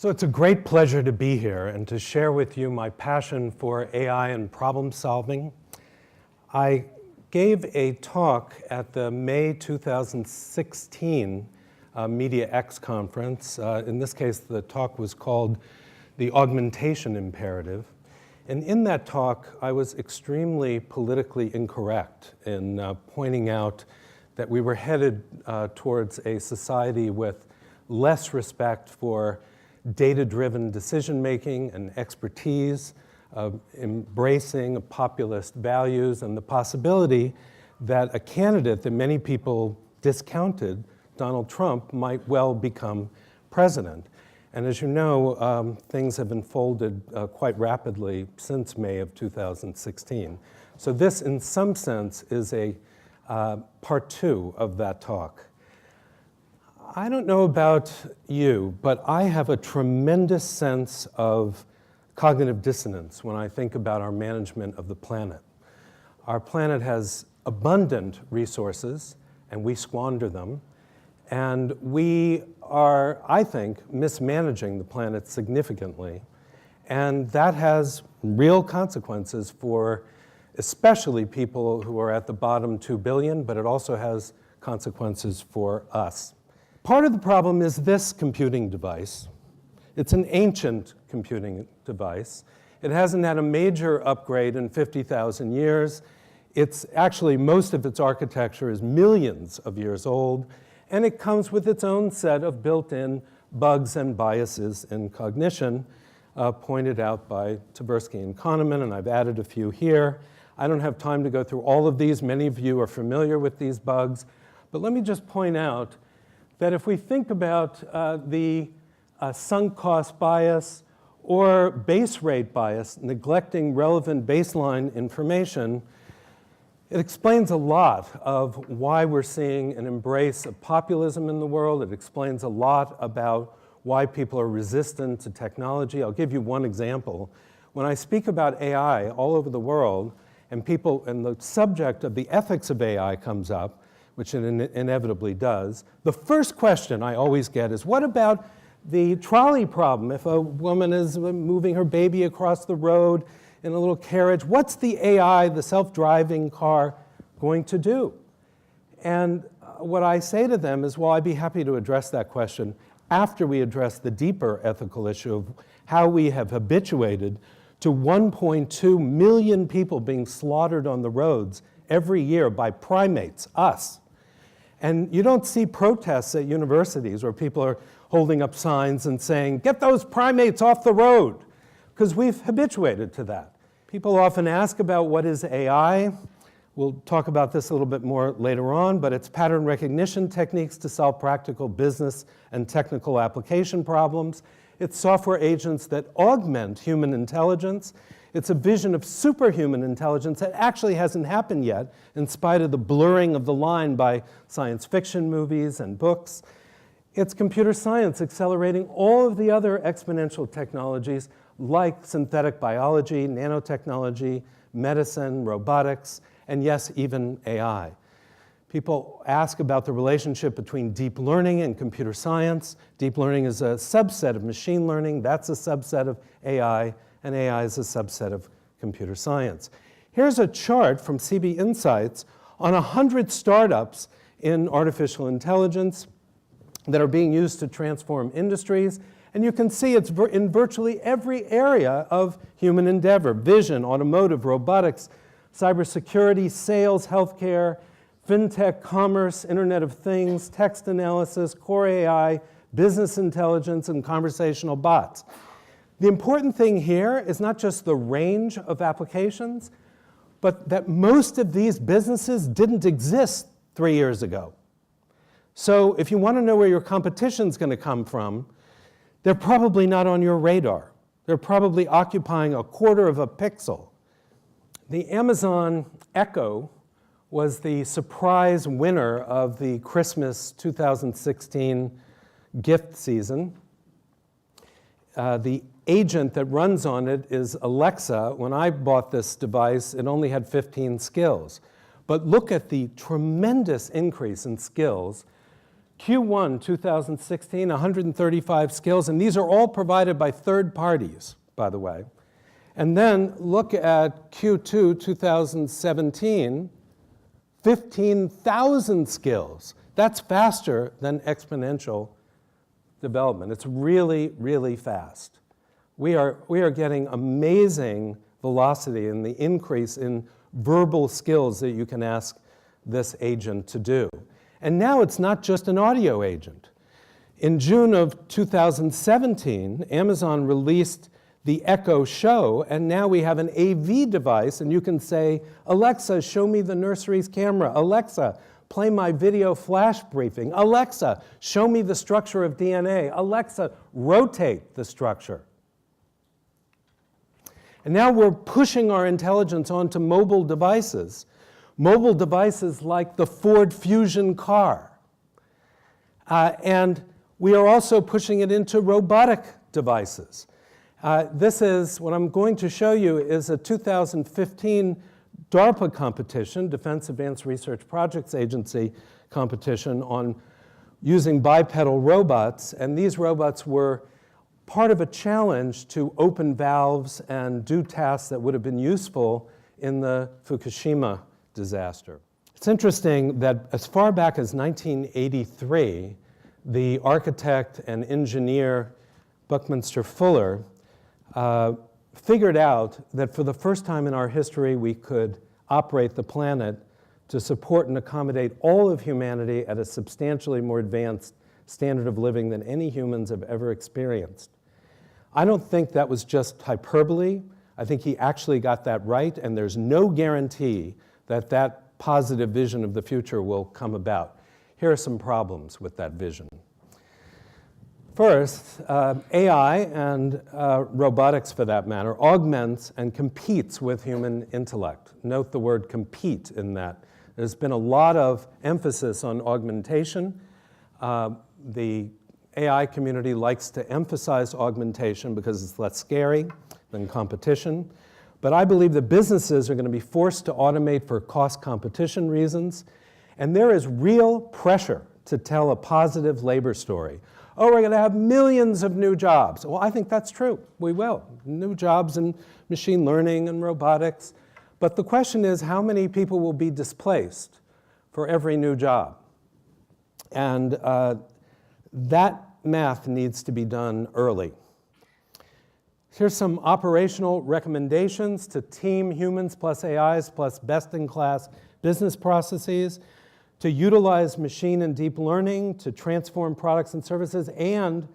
So it's a great pleasure to be here and to share with you my passion for AI and problem solving. I gave a talk at the May 2016 mediaX conference. In this case, the talk was called The Augmentation Imperative. And in that talk, I was extremely politically incorrect in pointing out that we were headed towards a society with less respect for data-driven decision-making and expertise, embracing populist values, and the possibility that a candidate that many people discounted, Donald Trump, might well become president. And as you know, things have unfolded quite rapidly since May of 2016. So this, in some sense, is a part two of that talk. I don't know about you, but I have a tremendous sense of cognitive dissonance when I think about our management of the planet. Our planet has abundant resources, and we squander them. And we are, I think, mismanaging the planet significantly. And that has real consequences for especially people who are at the bottom 2 billion, but it also has consequences for us. Part of the problem is this computing device. It's an ancient computing device. It hasn't had a major upgrade in 50,000 years. It's actually, most of its architecture is millions of years old, and it comes with its own set of built-in bugs and biases in cognition, pointed out by Tversky and Kahneman, and I've added a few here. I don't have time to go through all of these. Many of you are familiar with these bugs, but let me just point out that if we think about the sunk cost bias or base rate bias, neglecting relevant baseline information, it explains a lot of why we're seeing an embrace of populism in the world. It explains a lot about why people are resistant to technology. I'll give you one example. When I speak about AI all over the world, and the subject of the ethics of AI comes up, which it inevitably does, the first question I always get is, what about the trolley problem? If a woman is moving her baby across the road in a little carriage, what's the AI, the self-driving car, going to do? And what I say to them is, well, I'd be happy to address that question after we address the deeper ethical issue of how we have habituated to 1.2 million people being slaughtered on the roads every year by primates, us. And you don't see protests at universities where people are holding up signs and saying, get those primates off the road, because we've habituated to that. People often ask about what is AI. We'll talk about this a little bit more later on, but it's pattern recognition techniques to solve practical business and technical application problems. It's software agents that augment human intelligence. It's a vision of superhuman intelligence that actually hasn't happened yet, in spite of the blurring of the line by science fiction movies and books. It's computer science accelerating all of the other exponential technologies like synthetic biology, nanotechnology, medicine, robotics, and yes, even AI. People ask about the relationship between deep learning and computer science. Deep learning is a subset of machine learning. That's a subset of AI, and AI is a subset of computer science. Here's a chart from CB Insights on 100 startups in artificial intelligence that are being used to transform industries. And you can see it's in virtually every area of human endeavor: vision, automotive, robotics, cybersecurity, sales, healthcare, fintech, commerce, Internet of Things, text analysis, core AI, business intelligence, and conversational bots. The important thing here is not just the range of applications, but that most of these businesses didn't exist 3 years ago. So if you want to know where your competition's going to come from, they're probably not on your radar. They're probably occupying a quarter of a pixel. The Amazon Echo was the surprise winner of the Christmas 2016 gift season. The agent that runs on it is Alexa. When I bought this device, it only had 15 skills. But look at the tremendous increase in skills Q1 2016, 135 skills, and these are all provided by third parties, by the way. And then look at Q2 2017, 15,000 skills. That's faster than exponential development. It's really, really fast. We are getting amazing velocity in the increase in verbal skills that you can ask this agent to do. And now it's not just an audio agent. In June of 2017, Amazon released the Echo Show, and now we have an AV device, and you can say, Alexa, show me the nursery's camera. Alexa, play my video flash briefing. Alexa, show me the structure of DNA. Alexa, rotate the structure. And now we're pushing our intelligence onto mobile devices like the Ford Fusion car. And we are also pushing it into robotic devices. This is, what I'm going to show you is a 2015 DARPA competition, Defense Advanced Research Projects Agency competition on using bipedal robots. And these robots were part of a challenge to open valves and do tasks that would have been useful in the Fukushima disaster. It's interesting that as far back as 1983, the architect and engineer Buckminster Fuller figured out that for the first time in our history we could operate the planet to support and accommodate all of humanity at a substantially more advanced standard of living than any humans have ever experienced. I don't think that was just hyperbole. I think he actually got that right, and there's no guarantee that that positive vision of the future will come about. Here are some problems with that vision. First, AI and robotics, for that matter, augments and competes with human intellect. Note the word compete in that. There's been a lot of emphasis on augmentation. The AI community likes to emphasize augmentation because it's less scary than competition. But I believe that businesses are going to be forced to automate for cost competition reasons. And there is real pressure to tell a positive labor story. Oh, we're going to have millions of new jobs. Well, I think that's true. We will. New jobs in machine learning and robotics. But the question is, how many people will be displaced for every new job? And that math needs to be done early. Here's some operational recommendations to team humans plus AIs plus best-in-class business processes, to utilize machine and deep learning to transform products and services and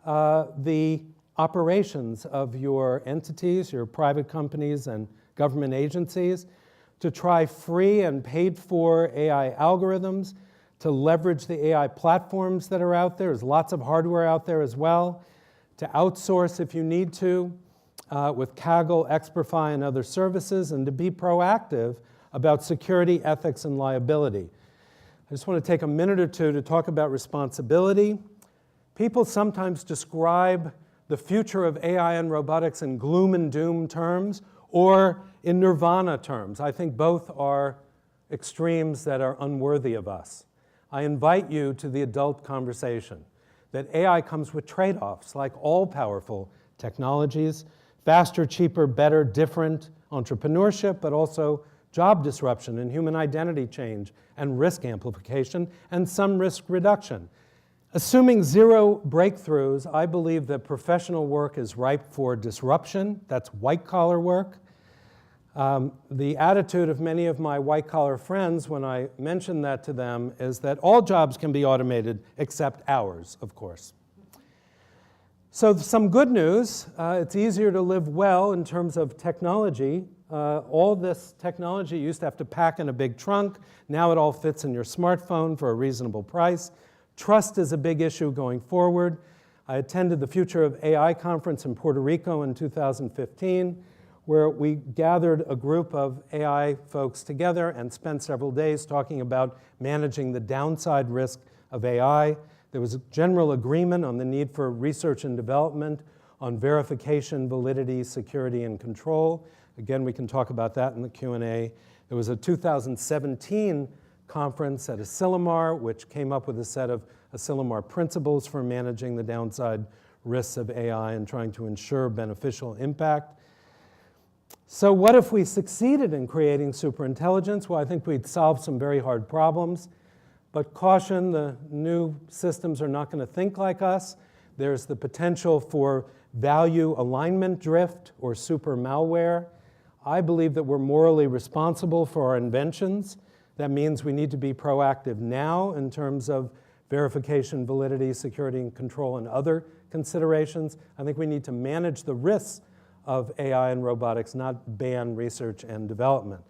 the operations of your entities, your private companies and government agencies, to try free and paid for AI algorithms, to leverage the AI platforms that are out there. There's lots of hardware out there as well. To outsource if you need to with Kaggle, Experfy, and other services, and to be proactive about security, ethics, and liability. I just want to take a minute or two to talk about responsibility. People sometimes describe the future of AI and robotics in gloom and doom terms or in nirvana terms. I think both are extremes that are unworthy of us. I invite you to the adult conversation that AI comes with trade-offs like all powerful technologies, faster, cheaper, better, different entrepreneurship, but also job disruption and human identity change and risk amplification and some risk reduction. Assuming zero breakthroughs, I believe that professional work is ripe for disruption. That's white-collar work. The attitude of many of my white-collar friends when I mention that to them is that all jobs can be automated except ours, of course. So some good news. It's easier to live well in terms of technology. All this technology you used to have to pack in a big trunk. Now it all fits in your smartphone for a reasonable price. Trust is a big issue going forward. I attended the Future of AI conference in Puerto Rico in 2015, where we gathered a group of AI folks together and spent several days talking about managing the downside risk of AI. There was a general agreement on the need for research and development on verification, validity, security, and control. Again, we can talk about that in the Q&A. There was a 2017 conference at Asilomar, which came up with a set of Asilomar principles for managing the downside risks of AI and trying to ensure beneficial impact. So what if we succeeded in creating superintelligence? Well, I think we'd solve some very hard problems. But caution, the new systems are not going to think like us. There's the potential for value alignment drift or super malware. I believe that we're morally responsible for our inventions. That means we need to be proactive now in terms of verification, validity, security, and control, and other considerations. I think we need to manage the risks of AI and robotics, not ban research and development.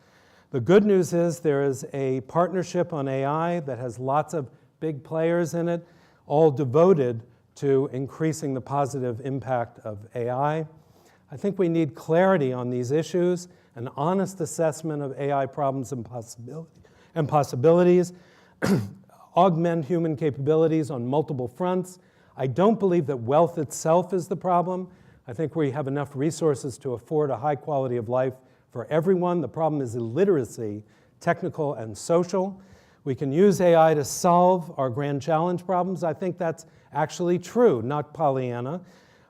The good news is there is a partnership on AI that has lots of big players in it, all devoted to increasing the positive impact of AI. I think we need clarity on these issues, an honest assessment of AI problems and possibilities, augment human capabilities on multiple fronts. I don't believe that wealth itself is the problem. I think we have enough resources to afford a high quality of life for everyone. The problem is illiteracy, technical and social. We can use AI to solve our grand challenge problems. I think that's actually true, not Pollyanna.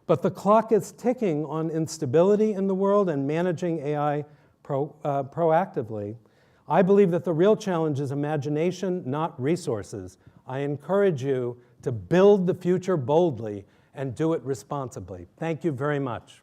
But the clock is ticking on instability in the world and managing AI proactively. I believe that the real challenge is imagination, not resources. I encourage you to build the future boldly and do it responsibly. Thank you very much.